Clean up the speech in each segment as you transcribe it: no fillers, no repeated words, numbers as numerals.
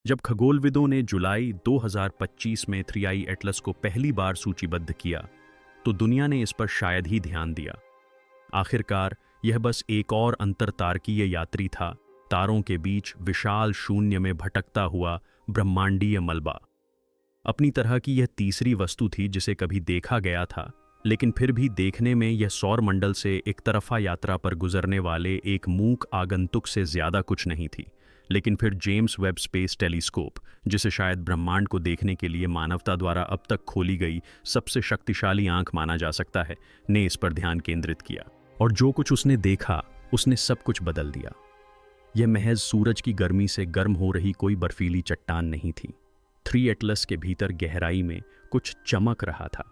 जब खगोलविदों ने जुलाई 2025 में 3i एटलस को पहली बार सूचीबद्ध किया, तो दुनिया ने इस पर शायद ही ध्यान दिया। आखिरकार यह बस एक और अंतरतारकीय यात्री था, तारों के बीच विशाल शून्य में भटकता हुआ ब्रह्मांडीय मलबा। अपनी तरह की यह तीसरी वस्तु थी जिसे कभी देखा गया था, लेकिन फिर भी देखने में यह सौरमंडल से एक तरफा यात्रा पर गुजरने वाले एक मूक आगंतुक से ज्यादा कुछ नहीं थी। लेकिन फिर जेम्स वेब स्पेस टेलीस्कोप, जिसे शायद ब्रह्मांड को देखने के लिए मानवता द्वारा अब तक खोली गई सबसे शक्तिशाली आंख माना जा सकता है, ने इस पर ध्यान केंद्रित किया। और जो कुछ उसने देखा, उसने सब कुछ बदल दिया। यह महज सूरज की गर्मी से गर्म हो रही कोई बर्फीली चट्टान नहीं थी। 3 एटलस के भीतर गहराई में कुछ चमक रहा था।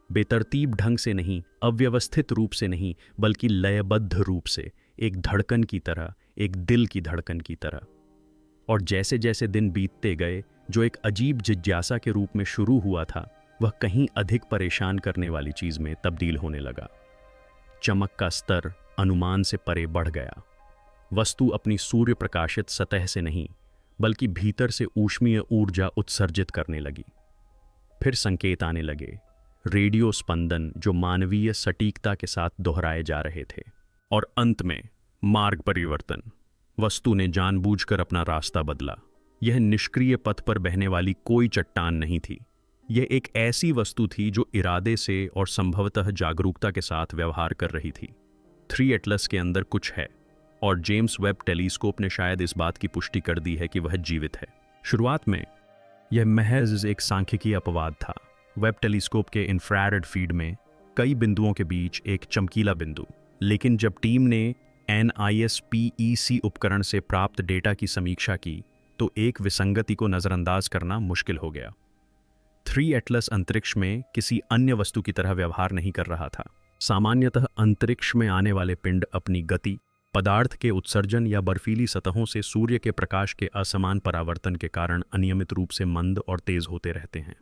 बेतरतीब ढंग से नहीं, अव्यवस्थित रूप से नहीं, बल्कि लयबद्ध रूप से, एक धड़कन की तरह, एक दिल की धड़कन की तरह। और जैसे जैसे दिन बीतते गए, जो एक अजीब जिज्ञासा के रूप में शुरू हुआ था, वह कहीं अधिक परेशान करने वाली चीज में तब्दील होने लगा। चमक का स्तर अनुमान से परे बढ़ गया। वस्तु अपनी सूर्य प्रकाशित सतह से नहीं, बल्कि भीतर से ऊष्मीय ऊर्जा उत्सर्जित करने लगी। फिर संकेत आने लगे, रेडियो स्पंदन जो मानवीय सटीकता के साथ दोहराए जा रहे थे। और अंत में मार्ग परिवर्तन। वस्तु ने जानबूझकर अपना रास्ता बदला। यह निष्क्रिय पथ पर बहने वाली कोई चट्टान नहीं थी। यह एक ऐसी वस्तु थी जो इरादे से और संभवतः जागरूकता के साथ व्यवहार कर रही थी। 3 एटलस के अंदर कुछ है, और जेम्स वेब टेलीस्कोप ने शायद इस बात की पुष्टि कर दी है कि वह जीवित है। शुरुआत में यह महज एक सांख्यिकीय अपवाद था। वेब टेलीस्कोप के इंफ्रारेड फीड में कई बिंदुओं के बीच एक चमकीला बिंदु। लेकिन जब टीम ने NISPEC उपकरण से प्राप्त डेटा की समीक्षा की, तो एक विसंगति को नजरअंदाज करना मुश्किल हो गया। 3 एटलस अंतरिक्ष में किसी अन्य वस्तु की तरह व्यवहार नहीं कर रहा था। सामान्यतः अंतरिक्ष में आने वाले पिंड अपनी गति, पदार्थ के उत्सर्जन या बर्फीली सतहों से सूर्य के प्रकाश के असमान परावर्तन के कारण अनियमित रूप से मंद और तेज होते रहते हैं।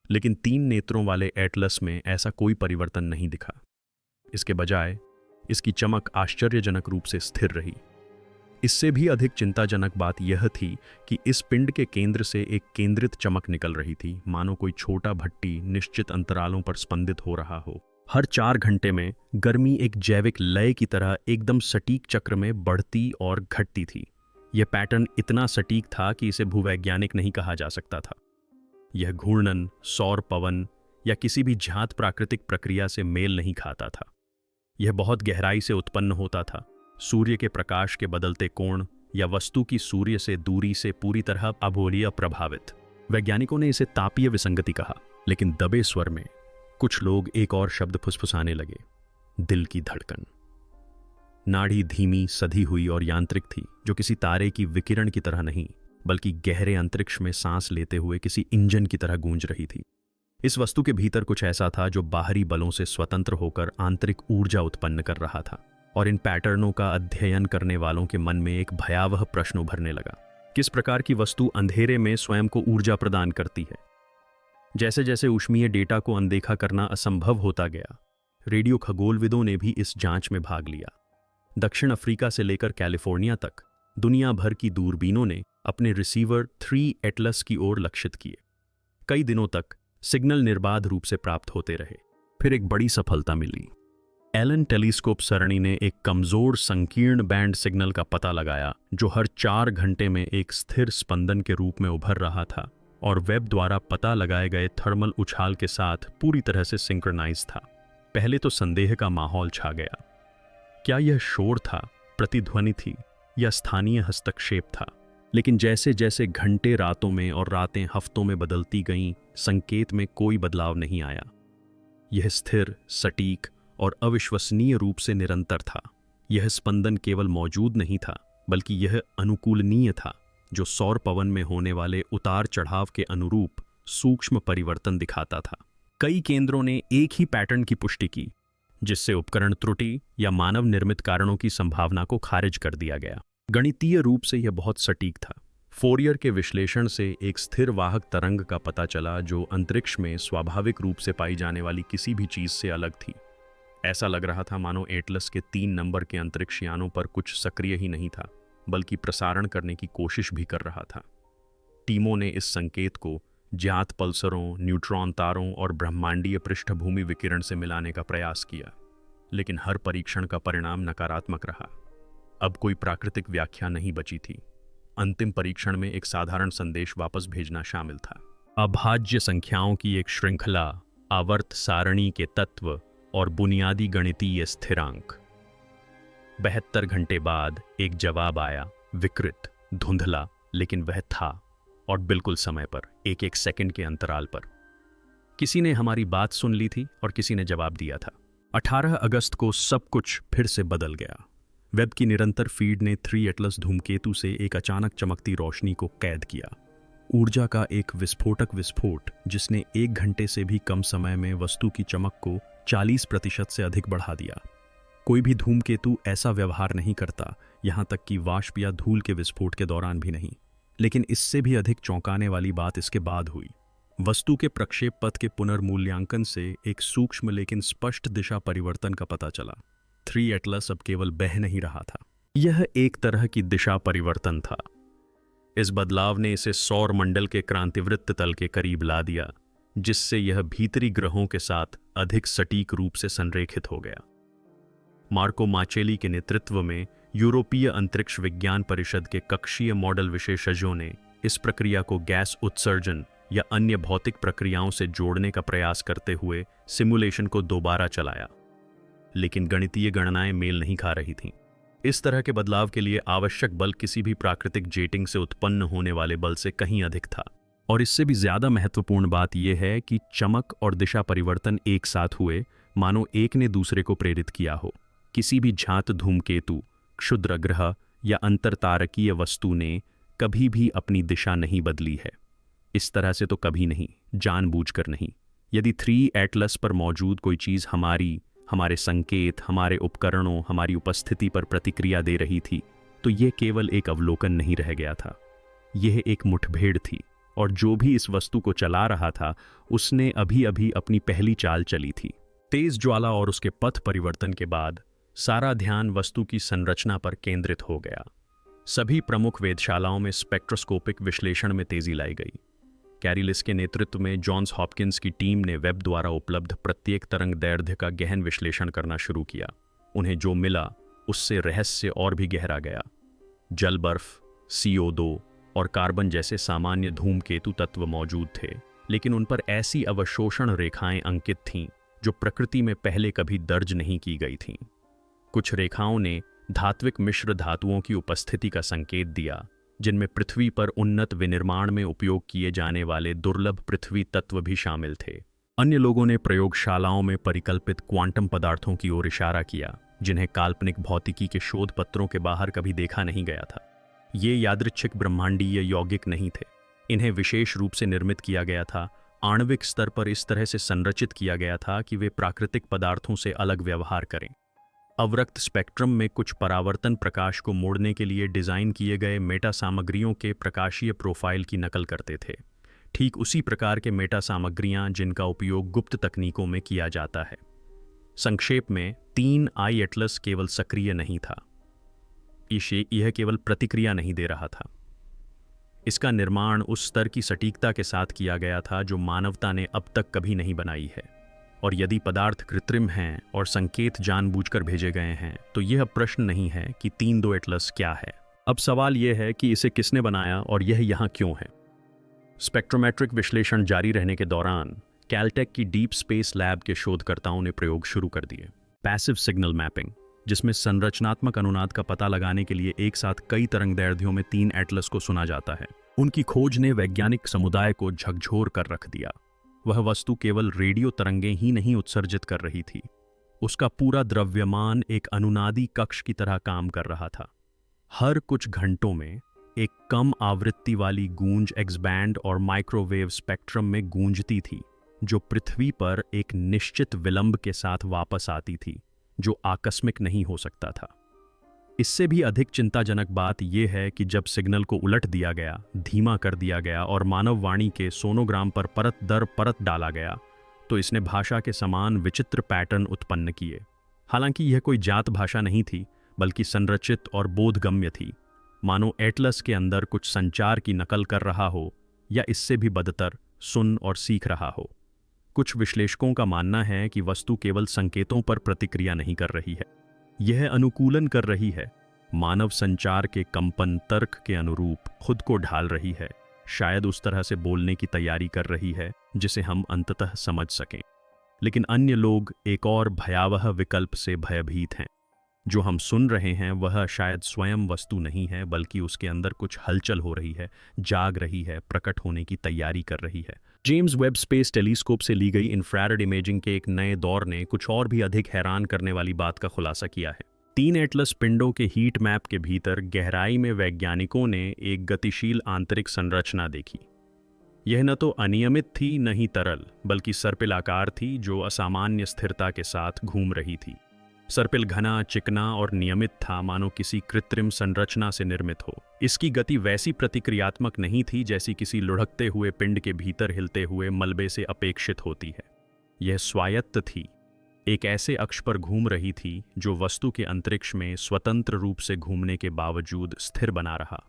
लेकिन 3 नेत्रों वाले एटलस में ऐसा कोई परिवर्तन नहीं दिखा। इसके बजाय इसकी चमक आश्चर्यजनक रूप से स्थिर रही। इससे भी अधिक चिंताजनक बात यह थी कि इस पिंड के केंद्र से एक केंद्रित चमक निकल रही थी, मानो कोई छोटा भट्टी निश्चित अंतरालों पर स्पंदित हो रहा हो। हर 4 घंटे में गर्मी एक जैविक लय की तरह एकदम सटीक चक्र में बढ़ती और घटती थी। यह पैटर्न इतना सटीक था कि इसे भूवैज्ञानिक नहीं कहा जा सकता था। यह घूर्णन, सौर पवन या किसी भी ज्ञात प्राकृतिक प्रक्रिया से मेल नहीं खाता था। यह बहुत गहराई से उत्पन्न होता था, सूर्य के प्रकाश के बदलते कोण या वस्तु की सूर्य से दूरी से पूरी तरह अभोलीय प्रभावित। वैज्ञानिकों ने इसे तापीय विसंगति कहा, लेकिन दबे स्वर में कुछ लोग एक और शब्द फुसफुसाने लगे, दिल की धड़कन। नाड़ी धीमी, सधी हुई और यांत्रिक थी, जो किसी तारे की विकिरण की तरह नहीं, बल्कि गहरे अंतरिक्ष में सांस लेते हुए किसी इंजन की तरह गूंज रही थी। इस वस्तु के भीतर कुछ ऐसा था जो बाहरी बलों से स्वतंत्र होकर आंतरिक ऊर्जा उत्पन्न कर रहा था। और इन पैटर्नों का अध्ययन करने वालों के मन में एक भयावह प्रश्न उभरने लगा, किस प्रकार की वस्तु अंधेरे में स्वयं को ऊर्जा प्रदान करती है। जैसे जैसे ऊष्मीय डेटा को अनदेखा करना असंभव होता गया, रेडियो खगोलविदों ने भी इस जांच में भाग लिया। दक्षिण अफ्रीका से लेकर कैलिफोर्निया तक दुनिया भर की दूरबीनों ने अपने रिसीवर 3 एटलस की ओर लक्षित किए। कई दिनों तक सिग्नल निर्बाध रूप से प्राप्त होते रहे। फिर एक बड़ी सफलता मिली। एलन टेलीस्कोप सरणी ने एक कमजोर संकीर्ण बैंड सिग्नल का पता लगाया, जो हर 4 घंटे में एक स्थिर स्पंदन के रूप में उभर रहा था और वेब द्वारा पता लगाए गए थर्मल उछाल के साथ पूरी तरह से सिंक्रोनाइज था। पहले तो संदेह का माहौल छा गया। क्या यह शोर था, प्रतिध्वनि थी, या स्थानीय हस्तक्षेप था? लेकिन जैसे जैसे घंटे रातों में और रातें हफ्तों में बदलती गईं, संकेत में कोई बदलाव नहीं आया। यह स्थिर, सटीक और अविश्वसनीय रूप से निरंतर था। यह स्पंदन केवल मौजूद नहीं था, बल्कि यह अनुकूलनीय था, जो सौर पवन में होने वाले उतार चढ़ाव के अनुरूप सूक्ष्म परिवर्तन दिखाता था। कई केंद्रों ने एक ही पैटर्न की पुष्टि की, जिससे उपकरण त्रुटि या मानव निर्मित कारणों की संभावना को खारिज कर दिया गया। गणितीय रूप से यह बहुत सटीक था। फोरियर के विश्लेषण से एक स्थिर वाहक तरंग का पता चला, जो अंतरिक्ष में स्वाभाविक रूप से पाई जाने वाली किसी भी चीज से अलग थी। ऐसा लग रहा था मानो एटलस के 3 नंबर के अंतरिक्ष यानों पर कुछ सक्रिय ही नहीं था, बल्कि प्रसारण करने की कोशिश भी कर रहा था। टीमों ने इस संकेत को ज्ञात पल्सरों, न्यूट्रॉन तारों और ब्रह्मांडीय पृष्ठभूमि विकिरण से मिलाने का प्रयास किया, लेकिन हर परीक्षण का परिणाम नकारात्मक रहा। अब कोई प्राकृतिक व्याख्या नहीं बची थी। अंतिम परीक्षण में एक साधारण संदेश वापस भेजना शामिल था। अभाज्य संख्याओं की एक श्रृंखला, आवर्त सारणी के तत्व और बुनियादी गणितीय स्थिरांक। 72 घंटे बाद एक जवाब आया, विकृत, धुंधला, लेकिन वह था, और बिल्कुल समय पर, एक एक सेकंड के अंतराल पर। किसी ने हमारी बात सुन ली थी और किसी ने जवाब दिया था। 18 अगस्त को सब कुछ फिर से बदल गया। वेब की निरंतर फीड ने 3 एटलस धूमकेतु से एक अचानक चमकती रोशनी को कैद किया। ऊर्जा का एक विस्फोटक विस्फोट जिसने 1 घंटे से भी कम समय में वस्तु की चमक को 40% से अधिक बढ़ा दिया। कोई भी धूमकेतु ऐसा व्यवहार नहीं करता, यहां तक कि वाष्प या धूल के विस्फोट के दौरान भी नहीं। लेकिन इससे भी अधिक चौंकाने वाली बात इसके बाद हुई। वस्तु के प्रक्षेप पथ के पुनर्मूल्यांकन से एक सूक्ष्म लेकिन स्पष्ट दिशा परिवर्तन का पता चला। 3 एटलस अब केवल बह नहीं रहा था, यह एक तरह की दिशा परिवर्तन था। इस बदलाव ने इसे सौर मंडल के क्रांतिवृत्त तल के करीब ला दिया, जिससे यह भीतरी ग्रहों के साथ अधिक सटीक रूप से संरेखित हो गया। मार्को माचेली के नेतृत्व में यूरोपीय अंतरिक्ष विज्ञान परिषद के कक्षीय मॉडल विशेषज्ञों ने इस प्रक्रिया को गैस उत्सर्जन या अन्य भौतिक प्रक्रियाओं से जोड़ने का प्रयास करते हुए सिमुलेशन को दोबारा चलाया, लेकिन गणितीय गणनाएं मेल नहीं खा रही थीं। इस तरह के बदलाव के लिए आवश्यक बल किसी भी प्राकृतिक जेटिंग से उत्पन्न होने वाले बल से कहीं अधिक था। और इससे भी ज्यादा महत्वपूर्ण बात यह है कि चमक और दिशा परिवर्तन एक साथ हुए, मानो एक ने दूसरे को प्रेरित किया हो। किसी भी ज्ञात धूमकेतु, क्षुद्र ग्रह या अंतरतारकीय वस्तु ने कभी भी अपनी दिशा नहीं बदली है। इस तरह से तो कभी नहीं, जानबूझकर नहीं। यदि 3 एटलस पर मौजूद कोई चीज हमारे संकेत, हमारे उपकरणों, हमारी उपस्थिति पर प्रतिक्रिया दे रही थी, तो यह केवल एक अवलोकन नहीं रह गया था, यह एक मुठभेड़ थी। और जो भी इस वस्तु को चला रहा था, उसने अभी अभी अपनी पहली चाल चली थी। तेज ज्वाला और उसके पथ परिवर्तन के बाद सारा ध्यान वस्तु की संरचना पर केंद्रित हो गया। सभी प्रमुख वेधशालाओं में स्पेक्ट्रोस्कोपिक विश्लेषण में तेजी लाई गई। कैरिलिस के नेतृत्व में जॉन्स हॉपकिंस की टीम ने वेब द्वारा उपलब्ध प्रत्येक तरंग दैर्ध्य का गहन विश्लेषण करना शुरू किया। उन्हें जो मिला उससे रहस्य और भी गहरा गया। जल बर्फ, CO2 और कार्बन जैसे सामान्य धूमकेतु तत्व मौजूद थे, लेकिन उन पर ऐसी अवशोषण रेखाएं अंकित थीं जो प्रकृति में पहले कभी दर्ज नहीं की गई थीं। कुछ रेखाओं ने धात्विक मिश्र धातुओं की उपस्थिति का संकेत दिया, जिनमें पृथ्वी पर उन्नत विनिर्माण में उपयोग किए जाने वाले दुर्लभ पृथ्वी तत्व भी शामिल थे। अन्य लोगों ने प्रयोगशालाओं में परिकल्पित क्वांटम पदार्थों की ओर इशारा किया, जिन्हें काल्पनिक भौतिकी के शोध पत्रों के बाहर कभी देखा नहीं गया था। ये यादृच्छिक ब्रह्मांडीय यौगिक नहीं थे, इन्हें विशेष रूप से निर्मित किया गया था, आणविक स्तर पर इस तरह से संरचित किया गया था कि वे प्राकृतिक पदार्थों से अलग व्यवहार करें। अवरक्त स्पेक्ट्रम में कुछ परावर्तन प्रकाश को मोड़ने के लिए डिजाइन किए गए मेटा सामग्रियों के प्रकाशीय प्रोफाइल की नकल करते थे। ठीक उसी प्रकार के मेटा सामग्रियां जिनका उपयोग गुप्त तकनीकों में किया जाता है। संक्षेप में 3 आई एटलस केवल सक्रिय नहीं था, यह केवल प्रतिक्रिया नहीं दे रहा था। इसका निर्माण उस स्तर की सटीकता के साथ किया गया था जो मानवता ने अब तक कभी नहीं बनाई है। और यदि पदार्थ कृत्रिम हैं और संकेत जानबूझकर भेजे गए हैं, तो यह प्रश्न नहीं है कि 3-2 एटलस क्या है। अब सवाल यह है कि इसे किसने बनाया और यह यहाँ क्यों है। स्पेक्ट्रोमेट्रिक विश्लेषण जारी रहने के दौरान कैलटेक की डीप स्पेस लैब के शोधकर्ताओं ने प्रयोग शुरू कर दिए। पैसिव सिग्नल मैपिंग, जिसमें संरचनात्मक अनुनाद का पता लगाने के लिए एक साथ कई तरंगदैर्ध्यों में 3 एटलस को सुना जाता है। उनकी खोज ने वैज्ञानिक समुदाय को झकझोर कर रख दिया। वह वस्तु केवल रेडियो तरंगें ही नहीं उत्सर्जित कर रही थी, उसका पूरा द्रव्यमान एक अनुनादी कक्ष की तरह काम कर रहा था। हर कुछ घंटों में एक कम आवृत्ति वाली गूंज एक्स बैंड और माइक्रोवेव स्पेक्ट्रम में गूंजती थी, जो पृथ्वी पर एक निश्चित विलंब के साथ वापस आती थी, जो आकस्मिक नहीं हो सकता था। इससे भी अधिक चिंताजनक बात यह है कि जब सिग्नल को उलट दिया गया, धीमा कर दिया गया और मानव वाणी के सोनोग्राम पर परत दर परत डाला गया, तो इसने भाषा के समान विचित्र पैटर्न उत्पन्न किए। हालांकि यह कोई जात भाषा नहीं थी, बल्कि संरचित और बोधगम्य थी। मानो एटलस के अंदर कुछ संचार की नकल कर रहा हो, या इससे भी बदतर सुन और सीख रहा हो। कुछ विश्लेषकों का मानना है कि वस्तु केवल संकेतों पर प्रतिक्रिया नहीं कर रही है, यह अनुकूलन कर रही है, मानव संचार के कंपन तर्क के अनुरूप खुद को ढाल रही है, शायद उस तरह से बोलने की तैयारी कर रही है जिसे हम अंततः समझ सकें। लेकिन अन्य लोग एक और भयावह विकल्प से भयभीत हैं। जो हम सुन रहे हैं वह शायद स्वयं वस्तु नहीं है, बल्कि उसके अंदर कुछ हलचल हो रही है, जाग रही है, प्रकट होने की तैयारी कर रही है। जेम्स वेब स्पेस टेलीस्कोप से ली गई इंफ्रारेड इमेजिंग के एक नए दौर ने कुछ और भी अधिक हैरान करने वाली बात का खुलासा किया है। 3 एटलस पिंडों के हीट मैप के भीतर गहराई में वैज्ञानिकों ने एक गतिशील आंतरिक संरचना देखी। यह न तो अनियमित थी, न ही तरल, बल्कि सर्पिलाकार थी, जो असामान्य स्थिरता के साथ घूम रही थी। सर्पिल घना, चिकना और नियमित था, मानो किसी कृत्रिम संरचना से निर्मित हो। इसकी गति वैसी प्रतिक्रियात्मक नहीं थी जैसी किसी लुढ़कते हुए पिंड के भीतर हिलते हुए मलबे से अपेक्षित होती है। यह स्वायत्त थी, एक ऐसे अक्ष पर घूम रही थी जो वस्तु के अंतरिक्ष में स्वतंत्र रूप से घूमने के बावजूद स्थिर बना रहा।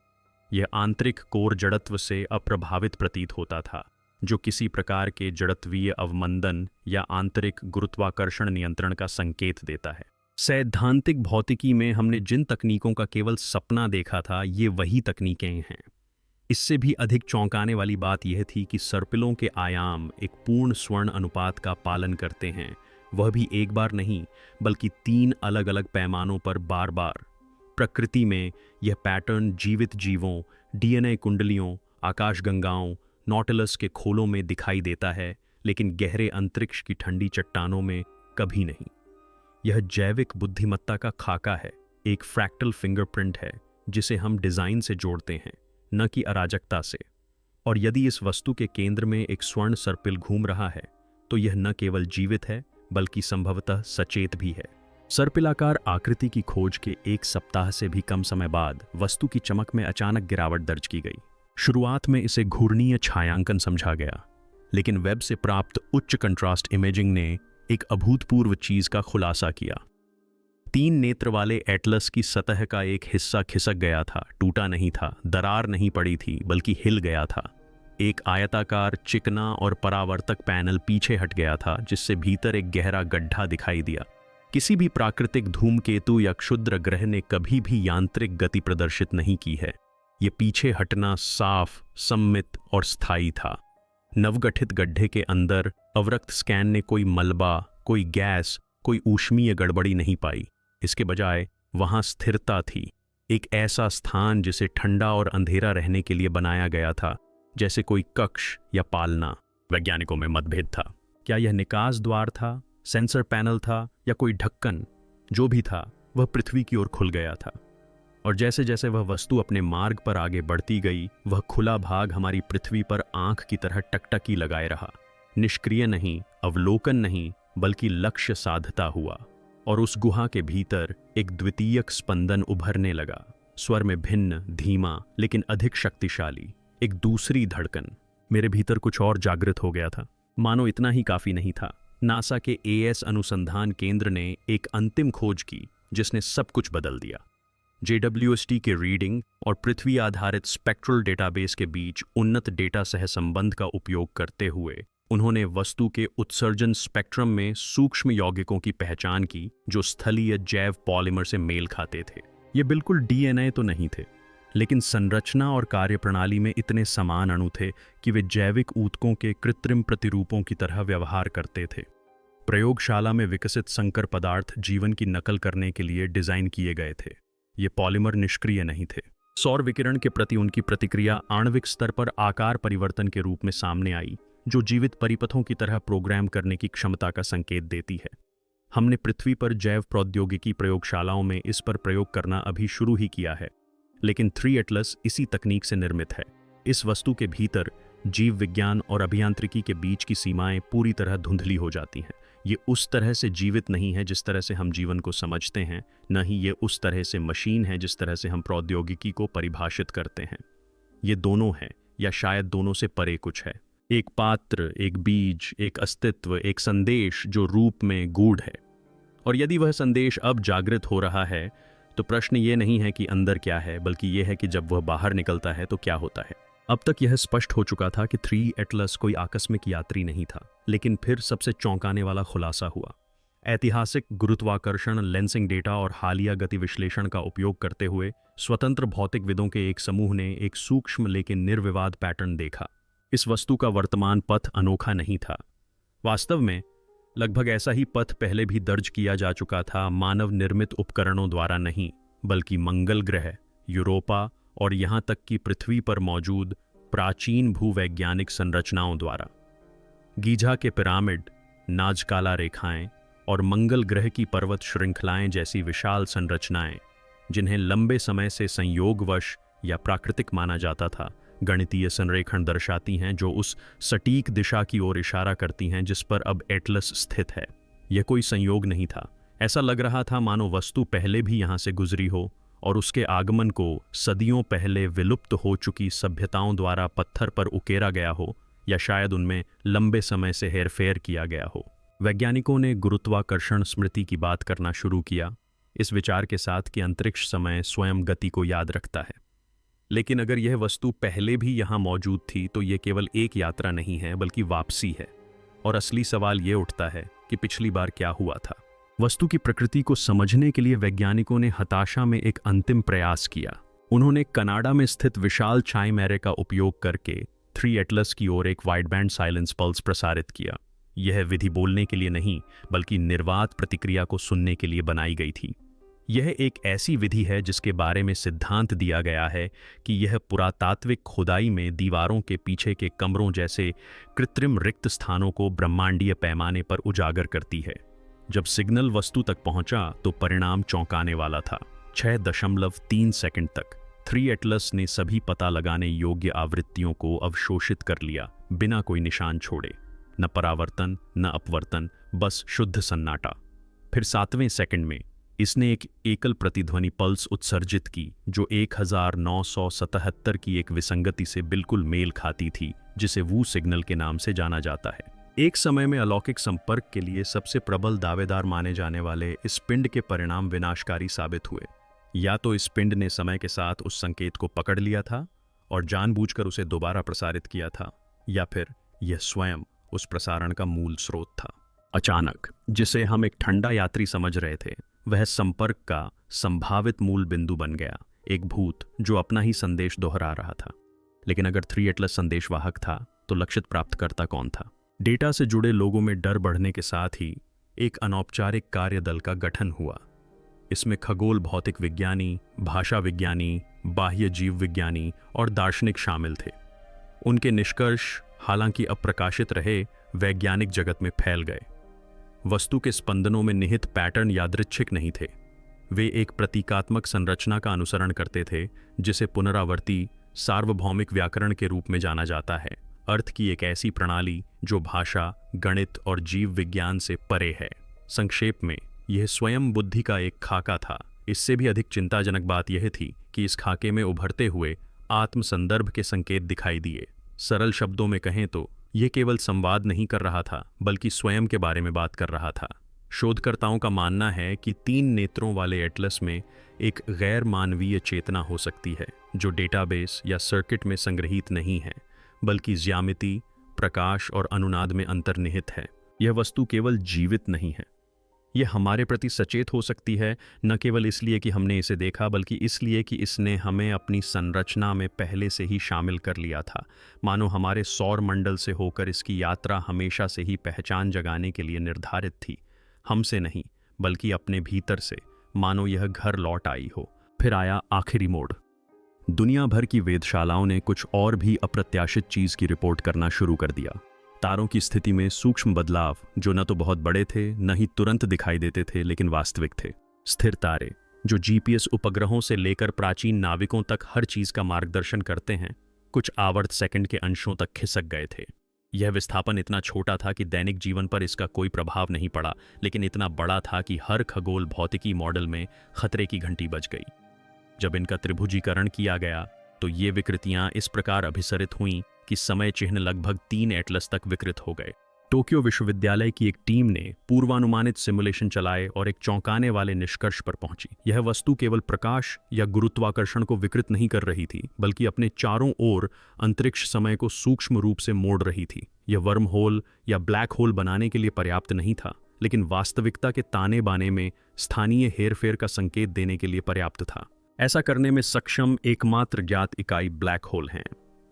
यह आंतरिक कोर जड़त्व से अप्रभावित प्रतीत होता था, जो किसी प्रकार के जड़त्वीय अवमंदन या आंतरिक गुरुत्वाकर्षण नियंत्रण का संकेत देता है। सैद्धांतिक भौतिकी में हमने जिन तकनीकों का केवल सपना देखा था, ये वही तकनीकें हैं। इससे भी अधिक चौंकाने वाली बात यह थी कि सर्पिलों के आयाम एक पूर्ण स्वर्ण अनुपात का पालन करते हैं, वह भी एक बार नहीं, बल्कि 3 अलग अलग पैमानों पर बार बार। प्रकृति में यह पैटर्न जीवित जीवों, डीएनए कुंडलियों, आकाशगंगाओं, नॉटिलस के खोलों में दिखाई देता है, लेकिन गहरे अंतरिक्ष की ठंडी चट्टानों में कभी नहीं। यह जैविक बुद्धिमत्ता का खाका है, एक फ्रैक्टल फिंगरप्रिंट है जिसे हम डिजाइन से जोड़ते हैं, न कि अराजकता से। और यदि इस वस्तु के केंद्र में एक स्वर्ण सर्पिल घूम रहा है, तो यह न केवल जीवित है, बल्कि संभवतः सचेत भी है। सर्पिलाकार आकृति की खोज के 1 सप्ताह से भी कम समय बाद वस्तु की चमक में अचानक गिरावट दर्ज की गई। शुरुआत में इसे घूर्णीय छायांकन समझा गया, लेकिन वेब से प्राप्त उच्च कंट्रास्ट इमेजिंग ने एक अभूतपूर्व चीज का खुलासा किया। 3 नेत्र वाले एटलस की सतह का एक हिस्सा खिसक गया था, टूटा नहीं था, दरार नहीं पड़ी थी, बल्कि हिल गया था। एक आयताकार, चिकना और परावर्तक पैनल पीछे हट गया था, जिससे भीतर एक गहरा गड्ढा दिखाई दिया। किसी भी प्राकृतिक धूमकेतु या क्षुद्र ग्रह ने कभी भी यांत्रिक गति प्रदर्शित नहीं की है। ये पीछे हटना साफ, सम्मित और स्थायी था। नवगठित गड्ढे के अंदर अवरक्त स्कैन ने कोई मलबा, कोई गैस, कोई ऊष्मीय गड़बड़ी नहीं पाई। इसके बजाय वहां स्थिरता थी, एक ऐसा स्थान जिसे ठंडा और अंधेरा रहने के लिए बनाया गया था, जैसे कोई कक्ष या पालना। वैज्ञानिकों में मतभेद था, क्या यह निकास द्वार था, सेंसर पैनल था, या कोई ढक्कन? जो भी था, वह पृथ्वी की ओर खुल गया था। और जैसे जैसे वह वस्तु अपने मार्ग पर आगे बढ़ती गई, वह खुला भाग हमारी पृथ्वी पर आंख की तरह टकटकी लगाए रहा। निष्क्रिय नहीं, अवलोकन नहीं, बल्कि लक्ष्य साधता हुआ। और उस गुहा के भीतर एक द्वितीयक स्पंदन उभरने लगा, स्वर में भिन्न, धीमा, लेकिन अधिक शक्तिशाली, एक दूसरी धड़कन। मेरे भीतर कुछ और जागृत हो गया था। मानो इतना ही काफी नहीं था। नासा के एएस अनुसंधान केंद्र ने एक अंतिम खोज की जिसने सब कुछ बदल दिया। JWST के रीडिंग और पृथ्वी आधारित स्पेक्ट्रल डेटाबेस के बीच उन्नत डेटा सहसंबंध का उपयोग करते हुए उन्होंने वस्तु के उत्सर्जन स्पेक्ट्रम में सूक्ष्म यौगिकों की पहचान की जो स्थलीय जैव पॉलिमर से मेल खाते थे। ये बिल्कुल DNA तो नहीं थे, लेकिन संरचना और कार्यप्रणाली में इतने समान अणु थे कि वे जैविक ऊतकों के कृत्रिम प्रतिरूपों की तरह व्यवहार करते थे। प्रयोगशाला में विकसित संकर पदार्थ जीवन की नकल करने के लिए डिजाइन किए गए थे। ये पॉलिमर निष्क्रिय नहीं थे। सौर विकिरण के प्रति उनकी प्रतिक्रिया आणविक स्तर पर आकार परिवर्तन के रूप में सामने आई, जो जीवित परिपथों की तरह प्रोग्राम करने की क्षमता का संकेत देती है। हमने पृथ्वी पर जैव प्रौद्योगिकी प्रयोगशालाओं में इस पर प्रयोग करना अभी शुरू ही किया है, लेकिन 3 एटलस इसी तकनीक से निर्मित है। इस वस्तु के भीतर जीव विज्ञान और अभियांत्रिकी के बीच की सीमाएं पूरी तरह धुंधली हो जाती हैं। ये उस तरह से जीवित नहीं है जिस तरह से हम जीवन को समझते हैं, न ही ये उस तरह से मशीन है जिस तरह से हम प्रौद्योगिकी को परिभाषित करते हैं। ये दोनों है, या शायद दोनों से परे कुछ है। एक पात्र, एक बीज, एक अस्तित्व, एक संदेश जो रूप में गूढ़ है। और यदि वह संदेश अब जागृत हो रहा है, तो प्रश्न ये नहीं है कि अंदर क्या है, बल्कि ये है कि जब वह बाहर निकलता है तो क्या होता है। अब तक यह स्पष्ट हो चुका था कि 3 एटलस कोई आकस्मिक यात्री नहीं था, लेकिन फिर सबसे चौंकाने वाला खुलासा हुआ। ऐतिहासिक गुरुत्वाकर्षण, लेंसिंग डेटा और हालिया गति विश्लेषण का उपयोग करते हुए स्वतंत्र भौतिकविदों के एक समूह ने एक सूक्ष्म लेकिन निर्विवाद पैटर्न देखा। इस वस्तु का वर्तमान पथ अनोखा नहीं था। वास्तव में लगभग ऐसा ही पथ पहले भी दर्ज किया जा चुका था, मानव निर्मित उपकरणों द्वारा नहीं, बल्कि मंगल ग्रह, यूरोपा और यहाँ तक कि पृथ्वी पर मौजूद प्राचीन भूवैज्ञानिक संरचनाओं द्वारा। गीझा के पिरामिड, नाजकाला रेखाएं और मंगल ग्रह की पर्वत श्रृंखलाएं जैसी विशाल संरचनाएं, जिन्हें लंबे समय से संयोगवश या प्राकृतिक माना जाता था, गणितीय संरेखण दर्शाती हैं जो उस सटीक दिशा की ओर इशारा करती हैं जिस पर अब एटलस स्थित है। यह कोई संयोग नहीं था। ऐसा लग रहा था मानो वस्तु पहले भी यहाँ से गुजरी हो और उसके आगमन को सदियों पहले विलुप्त हो चुकी सभ्यताओं द्वारा पत्थर पर उकेरा गया हो, या शायद उनमें लंबे समय से हेरफेर किया गया हो। वैज्ञानिकों ने गुरुत्वाकर्षण स्मृति की बात करना शुरू किया, इस विचार के साथ कि अंतरिक्ष समय स्वयं गति को याद रखता है। लेकिन अगर यह वस्तु पहले भी यहाँ मौजूद थी तो यह केवल एक यात्रा नहीं है, बल्कि वापसी है। और असली सवाल ये उठता है कि पिछली बार क्या हुआ था। वस्तु की प्रकृति को समझने के लिए वैज्ञानिकों ने हताशा में एक अंतिम प्रयास किया। उन्होंने कनाडा में स्थित विशाल चाइम एरे का उपयोग करके 3 एटलस की ओर एक वाइड बैंड साइलेंस पल्स प्रसारित किया। यह विधि बोलने के लिए नहीं, बल्कि निर्वात प्रतिक्रिया को सुनने के लिए बनाई गई थी। यह एक ऐसी विधि है जिसके बारे में सिद्धांत दिया गया है कि यह पुरातात्विक खुदाई में दीवारों के पीछे के कमरों जैसे कृत्रिम रिक्त स्थानों को ब्रह्मांडीय पैमाने पर उजागर करती है। जब सिग्नल वस्तु तक पहुंचा तो परिणाम चौंकाने वाला था। 6.3 सेकंड तक 3 एटलस ने सभी पता लगाने योग्य आवृत्तियों को अवशोषित कर लिया, बिना कोई निशान छोड़े। न परावर्तन, न अपवर्तन, बस शुद्ध सन्नाटा। फिर 7वें सेकंड में इसने एक एकल प्रतिध्वनि पल्स उत्सर्जित की जो 1977 की एक विसंगति से बिल्कुल मेल खाती थी, जिसे वू सिग्नल के नाम से जाना जाता है। एक समय में अलौकिक संपर्क के लिए सबसे प्रबल दावेदार माने जाने वाले इस पिंड के परिणाम विनाशकारी साबित हुए। या तो इस पिंड ने समय के साथ उस संकेत को पकड़ लिया था और जानबूझकर उसे दोबारा प्रसारित किया था, या फिर यह स्वयं उस प्रसारण का मूल स्रोत था। अचानक जिसे हम एक ठंडा यात्री समझ रहे थे, वह संपर्क का संभावित मूल बिंदु बन गया, एक भूत जो अपना ही संदेश दोहरा रहा था। लेकिन अगर 3 एटलस संदेशवाहक था तो लक्षित प्राप्तकर्ता कौन था? डेटा से जुड़े लोगों में डर बढ़ने के साथ ही एक अनौपचारिक कार्यदल का गठन हुआ। इसमें खगोल भौतिक विज्ञानी, भाषा विज्ञानी, बाह्य जीव विज्ञानी और दार्शनिक शामिल थे। उनके निष्कर्ष हालांकि अप्रकाशित रहे, वैज्ञानिक जगत में फैल गए। वस्तु के स्पंदनों में निहित पैटर्न यादृच्छिक नहीं थे। वे एक प्रतीकात्मक संरचना का अनुसरण करते थे, जिसे पुनरावर्ती सार्वभौमिक व्याकरण के रूप में जाना जाता है। अर्थ की एक ऐसी प्रणाली जो भाषा, गणित और जीव विज्ञान से परे है। संक्षेप में, यह स्वयं बुद्धि का एक खाका था। इससे भी अधिक चिंताजनक बात यह थी कि इस खाके में उभरते हुए आत्म संदर्भ के संकेत दिखाई दिए। सरल शब्दों में कहें तो यह केवल संवाद नहीं कर रहा था, बल्कि स्वयं के बारे में बात कर रहा था। शोधकर्ताओं का मानना है कि 3 नेत्रों वाले एटलस में एक गैर मानवीय चेतना हो सकती है, जो डेटाबेस या सर्किट में संग्रहीत नहीं है, बल्कि ज्यामिति, प्रकाश और अनुनाद में अंतर्निहित है। यह वस्तु केवल जीवित नहीं है, यह हमारे प्रति सचेत हो सकती है, न केवल इसलिए कि हमने इसे देखा, बल्कि इसलिए कि इसने हमें अपनी संरचना में पहले से ही शामिल कर लिया था। मानो हमारे सौर मंडल से होकर इसकी यात्रा हमेशा से ही पहचान जगाने के लिए निर्धारित थी। हमसे नहीं, बल्कि अपने भीतर से, मानो यह घर लौट आई हो। फिर आया आखिरी मोड़। दुनिया भर की वेधशालाओं ने कुछ और भी अप्रत्याशित चीज की रिपोर्ट करना शुरू कर दिया। तारों की स्थिति में सूक्ष्म बदलाव जो न तो बहुत बड़े थे, न ही तुरंत दिखाई देते थे, लेकिन वास्तविक थे। स्थिर तारे जो जीपीएस उपग्रहों से लेकर प्राचीन नाविकों तक हर चीज का मार्गदर्शन करते हैं, कुछ आवर्त सेकंड के अंशों तक खिसक गए थे। यह विस्थापन इतना छोटा था कि दैनिक जीवन पर इसका कोई प्रभाव नहीं पड़ा, लेकिन इतना बड़ा था कि हर खगोल भौतिकी मॉडल में खतरे की घंटी बज गई। जब इनका त्रिभुजीकरण किया गया तो ये विकृतियां इस प्रकार अभिसरित हुईं कि समय चिह्न लगभग 3 एटलस तक विकृत हो गए। टोक्यो विश्वविद्यालय की एक टीम ने पूर्वानुमानित सिमुलेशन चलाए और एक चौंकाने वाले निष्कर्ष पर पहुंची। यह वस्तु केवल प्रकाश या गुरुत्वाकर्षण को विकृत नहीं कर रही थी, बल्कि अपने चारों ओर अंतरिक्ष समय को सूक्ष्म रूप से मोड़ रही थी। यह वर्म होल या ब्लैक होल बनाने के लिए पर्याप्त नहीं था, लेकिन वास्तविकता के ताने बाने में स्थानीय हेरफेर का संकेत देने के लिए पर्याप्त था। ऐसा करने में सक्षम एकमात्र ज्ञात इकाई ब्लैक होल हैं।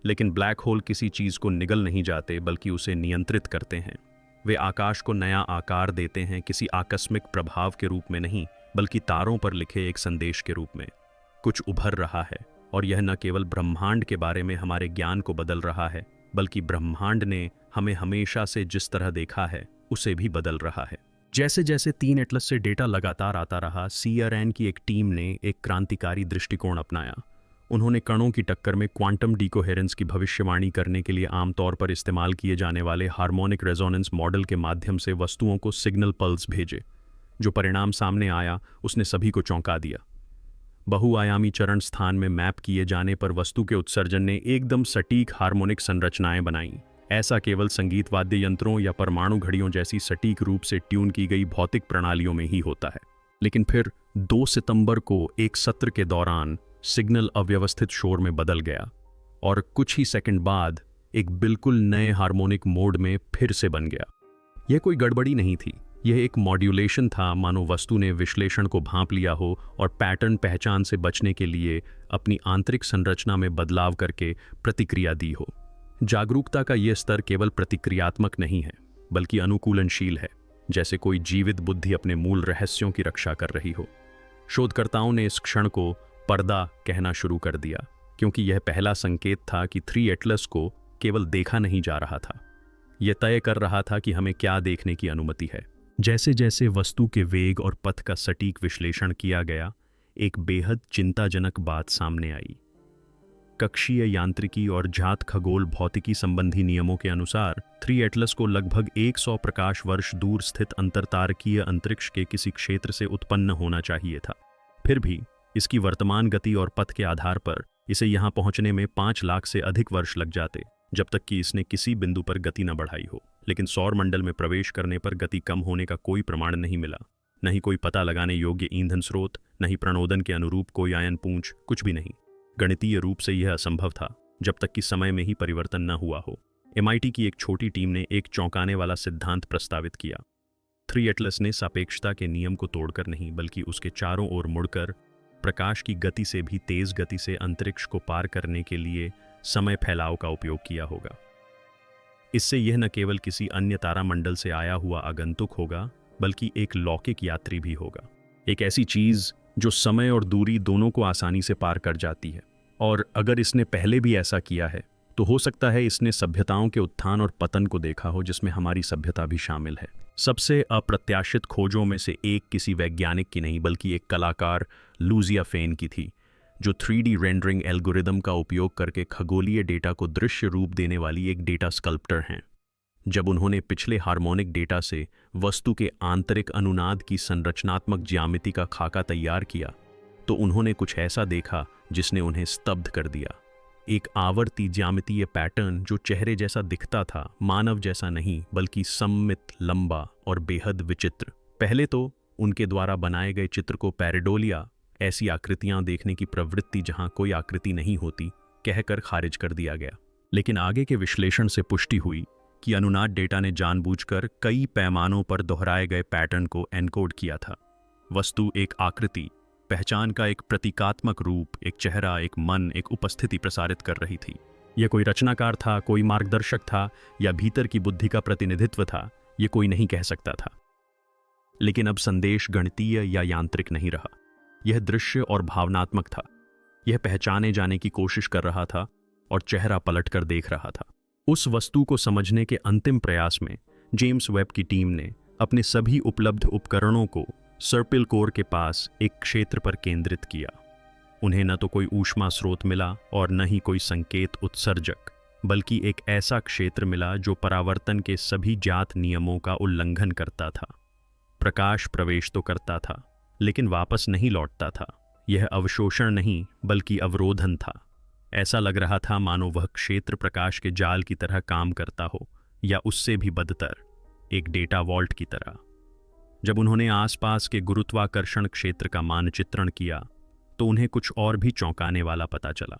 लेकिन ब्लैक होल किसी चीज को निगल नहीं जाते, बल्कि उसे नियंत्रित करते हैं। वे आकाश को नया आकार देते हैं, किसी आकस्मिक प्रभाव के रूप में नहीं, बल्कि तारों पर लिखे एक संदेश के रूप में। कुछ उभर रहा है, और यह न केवल ब्रह्मांड के बारे में हमारे ज्ञान को बदल रहा है, बल्कि ब्रह्मांड ने हमें हमेशा से जिस तरह देखा है उसे भी बदल रहा है। जैसे जैसे 3 एटलस से डेटा लगातार आता रहा, CERN की एक टीम ने एक क्रांतिकारी दृष्टिकोण अपनाया। उन्होंने कणों की टक्कर में क्वांटम डीकोहेरेंस की भविष्यवाणी करने के लिए आमतौर पर इस्तेमाल किए जाने वाले हार्मोनिक रेजोनेंस मॉडल के माध्यम से वस्तुओं को सिग्नल पल्स भेजे। जो परिणाम सामने आया उसने सभी को चौंका दिया। बहुआयामी चरण स्थान में मैप किए जाने पर वस्तु के उत्सर्जन ने एकदम सटीक हार्मोनिक संरचनाएं बनाईं। ऐसा केवल संगीत वाद्य यंत्रों या परमाणु घड़ियों जैसी सटीक रूप से ट्यून की गई भौतिक प्रणालियों में ही होता है। लेकिन फिर 2 सितंबर को एक सत्र के दौरान सिग्नल अव्यवस्थित शोर में बदल गया, और कुछ ही सेकंड बाद एक बिल्कुल नए हार्मोनिक मोड में फिर से बन गया। यह कोई गड़बड़ी नहीं थी, यह एक मॉड्यूलेशन था, मानो वस्तु ने विश्लेषण को भांप लिया हो और पैटर्न पहचान से बचने के लिए अपनी आंतरिक संरचना में बदलाव करके प्रतिक्रिया दी हो। जागरूकता का यह स्तर केवल प्रतिक्रियात्मक नहीं है, बल्कि अनुकूलनशील है, जैसे कोई जीवित बुद्धि अपने मूल रहस्यों की रक्षा कर रही हो। शोधकर्ताओं ने इस क्षण को पर्दा कहना शुरू कर दिया, क्योंकि यह पहला संकेत था कि 3 एटलस को केवल देखा नहीं जा रहा था, यह तय कर रहा था कि हमें क्या देखने की अनुमति है। जैसे जैसे वस्तु के वेग और पथ का सटीक विश्लेषण किया गया, एक बेहद चिंताजनक बात सामने आई। कक्षीय यांत्रिकी और जात खगोल भौतिकी संबंधी नियमों के अनुसार 3 एटलस को लगभग 100 प्रकाश वर्ष दूर स्थित अंतरतारकीय अंतरिक्ष के किसी क्षेत्र से उत्पन्न होना चाहिए था। फिर भी इसकी वर्तमान गति और पथ के आधार पर इसे यहां पहुंचने में 5 लाख से अधिक वर्ष लग जाते, जब तक कि इसने किसी बिंदु पर गति न बढ़ाई हो। लेकिन सौर मंडल में प्रवेश करने पर गति कम होने का कोई प्रमाण नहीं मिला, न ही कोई पता लगाने योग्य ईंधन स्रोत, न ही प्रणोदन के अनुरूप कोई आयन पूंछ, कुछ भी नहीं। गणितीय रूप से यह असंभव था, जब तक कि समय में ही परिवर्तन न हुआ हो। MIT की एक छोटी टीम ने एक चौंकाने वाला सिद्धांत प्रस्तावित किया। 3 एटलस ने सापेक्षता के नियम को तोड़कर नहीं, बल्कि उसके चारों ओर मुड़कर प्रकाश की गति से भी तेज गति से अंतरिक्ष को पार करने के लिए समय फैलाव का उपयोग किया होगा। इससे यह न केवल किसी अन्य तारामंडल से आया हुआ आगंतुक होगा, बल्कि एक लौकिक यात्री भी होगा। एक ऐसी चीज जो समय और दूरी दोनों को आसानी से पार कर जाती है। और अगर इसने पहले भी ऐसा किया है, तो हो सकता है इसने सभ्यताओं के उत्थान और पतन को देखा हो, जिसमें हमारी सभ्यता भी शामिल है। सबसे अप्रत्याशित खोजों में से एक किसी वैज्ञानिक की नहीं, बल्कि एक कलाकार लूजिया फेन की थी, जो 3D रेंडरिंग एल्गोरिदम का उपयोग करके खगोलीय डेटा को दृश्य रूप देने वाली एक डेटा स्कल्प्टर हैं। जब उन्होंने पिछले हार्मोनिक डेटा से वस्तु के आंतरिक अनुनाद की संरचनात्मक ज्यामिति का खाका तैयार किया, तो उन्होंने कुछ ऐसा देखा जिसने उन्हें स्तब्ध कर दिया। एक आवर्ती ज्यामितीय पैटर्न जो चेहरे जैसा दिखता था, मानव जैसा नहीं, बल्कि सममित, लंबा और बेहद विचित्र। पहले तो उनके द्वारा बनाए गए चित्र को पैरेडोलिया, ऐसी आकृतियां देखने की प्रवृत्ति जहां कोई आकृति नहीं होती, कहकर खारिज कर दिया गया। लेकिन आगे के विश्लेषण से पुष्टि हुई कि अनुनाद डेटा ने जानबूझकर कई पैमानों पर दोहराए गए पैटर्न को एनकोड किया था। वस्तु एक आकृति, पहचान का एक प्रतीकात्मक रूप, एक चेहरा, एक मन, एक उपस्थिति प्रसारित कर रही थी। यह कोई रचनाकार था, कोई मार्गदर्शक था, या भीतर की बुद्धि का प्रतिनिधित्व था, यह कोई नहीं कह सकता था। लेकिन अब संदेश गणितीय या यांत्रिक नहीं रहा, यह दृश्य और भावनात्मक था। यह पहचाने जाने की कोशिश कर रहा था और चेहरा पलटकर देख रहा था। उस वस्तु को समझने के अंतिम प्रयास में जेम्स वेब की टीम ने अपने सभी उपलब्ध उपकरणों को सर्पिल कोर के पास एक क्षेत्र पर केंद्रित किया। उन्हें न तो कोई ऊष्मा स्रोत मिला और न ही कोई संकेत उत्सर्जक, बल्कि एक ऐसा क्षेत्र मिला जो परावर्तन के सभी ज्ञात नियमों का उल्लंघन करता था। प्रकाश प्रवेश तो करता था, लेकिन वापस नहीं लौटता था। यह अवशोषण नहीं, बल्कि अवरोधन था। ऐसा लग रहा था मानो वह क्षेत्र प्रकाश के जाल की तरह काम करता हो, या उससे भी बदतर। एक डेटा वॉल्ट की तरह। जब उन्होंने आसपास के गुरुत्वाकर्षण क्षेत्र का मानचित्रण किया तो उन्हें कुछ और भी चौंकाने वाला पता चला।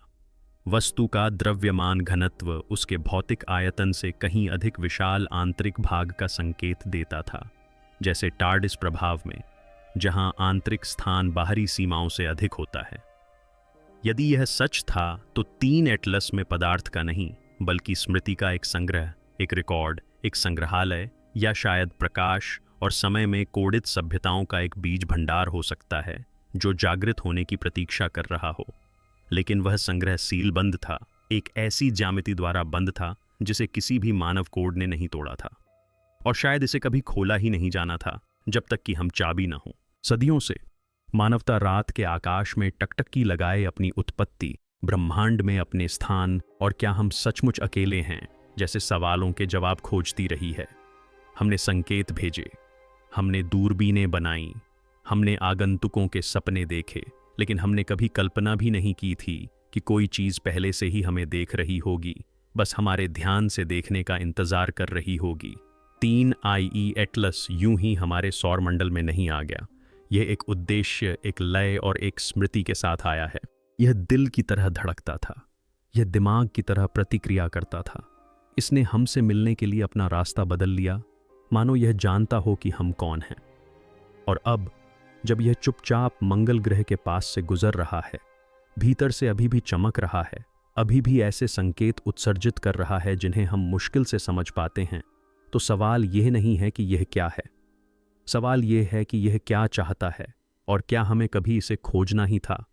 वस्तु का द्रव्यमान घनत्व उसके भौतिक आयतन से कहीं अधिक विशाल आंतरिक भाग का संकेत देता था, जैसे टार्डिस प्रभाव में, जहां आंतरिक स्थान बाहरी सीमाओं से अधिक होता है। यदि यह सच था तो 3 एटलस में पदार्थ का नहीं बल्कि स्मृति का एक संग्रह, एक रिकॉर्ड, एक संग्रहालय या शायद प्रकाश और समय में कोडित सभ्यताओं का एक बीज भंडार हो सकता है जो जागृत होने की प्रतीक्षा कर रहा हो। लेकिन वह संग्रह सील बंद था, एक ऐसी ज्यामिति द्वारा बंद था जिसे किसी भी मानव कोड ने नहीं तोड़ा था, और शायद इसे कभी खोला ही नहीं जाना था जब तक कि हम चाबी न हो। सदियों से मानवता रात के आकाश में टकटकी लगाए अपनी उत्पत्ति, ब्रह्मांड में अपने स्थान और क्या हम सचमुच अकेले हैं जैसे सवालों के जवाब खोजती रही है। हमने संकेत भेजे, हमने दूरबीनें बनाई, हमने आगंतुकों के सपने देखे, लेकिन हमने कभी कल्पना भी नहीं की थी कि कोई चीज़ पहले से ही हमें देख रही होगी, बस हमारे ध्यान से देखने का इंतजार कर रही होगी। 3IE एटलस यूं ही हमारे सौरमंडल में नहीं आ गया। यह एक उद्देश्य, एक लय और एक स्मृति के साथ आया है। यह दिल की तरह धड़कता था, यह दिमाग की तरह प्रतिक्रिया करता था। इसने हमसे मिलने के लिए अपना रास्ता बदल लिया, मानो यह जानता हो कि हम कौन हैं। और अब जब यह चुपचाप मंगल ग्रह के पास से गुजर रहा है, भीतर से अभी भी चमक रहा है, अभी भी ऐसे संकेत उत्सर्जित कर रहा है जिन्हें हम मुश्किल से समझ पाते हैं, तो सवाल यह नहीं है कि यह क्या है, सवाल यह है कि यह क्या चाहता है और क्या हमें कभी इसे खोजना ही था।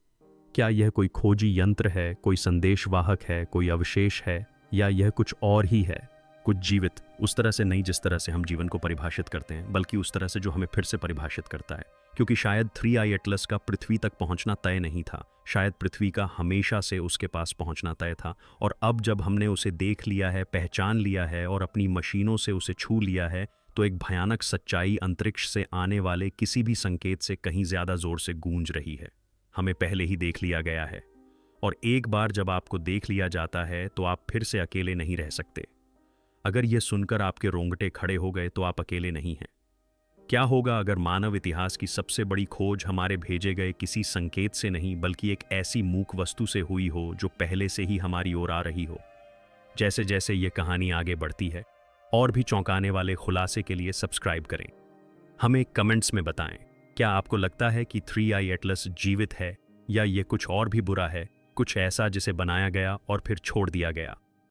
क्या यह कोई खोजी यंत्र है, कोई संदेशवाहक है, कोई अवशेष है, या यह कुछ और ही है, कुछ जीवित, उस तरह से नहीं जिस तरह से हम जीवन को परिभाषित करते हैं, बल्कि उस तरह से जो हमें फिर से परिभाषित करता है। क्योंकि शायद 3I एटलस का पृथ्वी तक पहुंचना तय नहीं था, शायद पृथ्वी का हमेशा से उसके पास पहुंचना तय था, और अब जब हमने उसे देख लिया है, पहचान लिया है और अपनी मशीनों से उसे छू लिया है, तो एक भयानक सच्चाई अंतरिक्ष से आने वाले किसी भी संकेत से कहीं ज्यादा जोर से गूंज रही है। हमें पहले ही देख लिया गया है, और एक बार जब आपको देख लिया जाता है तो आप फिर से अकेले नहीं रह सकते। अगर यह सुनकर आपके रोंगटे खड़े हो गए तो आप अकेले नहीं हैं। क्या होगा अगर मानव इतिहास की सबसे बड़ी खोज हमारे भेजे गए किसी संकेत से नहीं बल्कि एक ऐसी मूक वस्तु से हुई हो जो पहले से ही हमारी ओर आ रही हो? जैसे जैसे ये कहानी आगे बढ़ती है, और भी चौंकाने वाले खुलासे के लिए सब्सक्राइब करें। हमें कमेंट्स में बताएं, क्या आपको लगता है कि 3I एटलस जीवित है, या ये कुछ और भी बुरा है, कुछ ऐसा जिसे बनाया गया और फिर छोड़ दिया गया?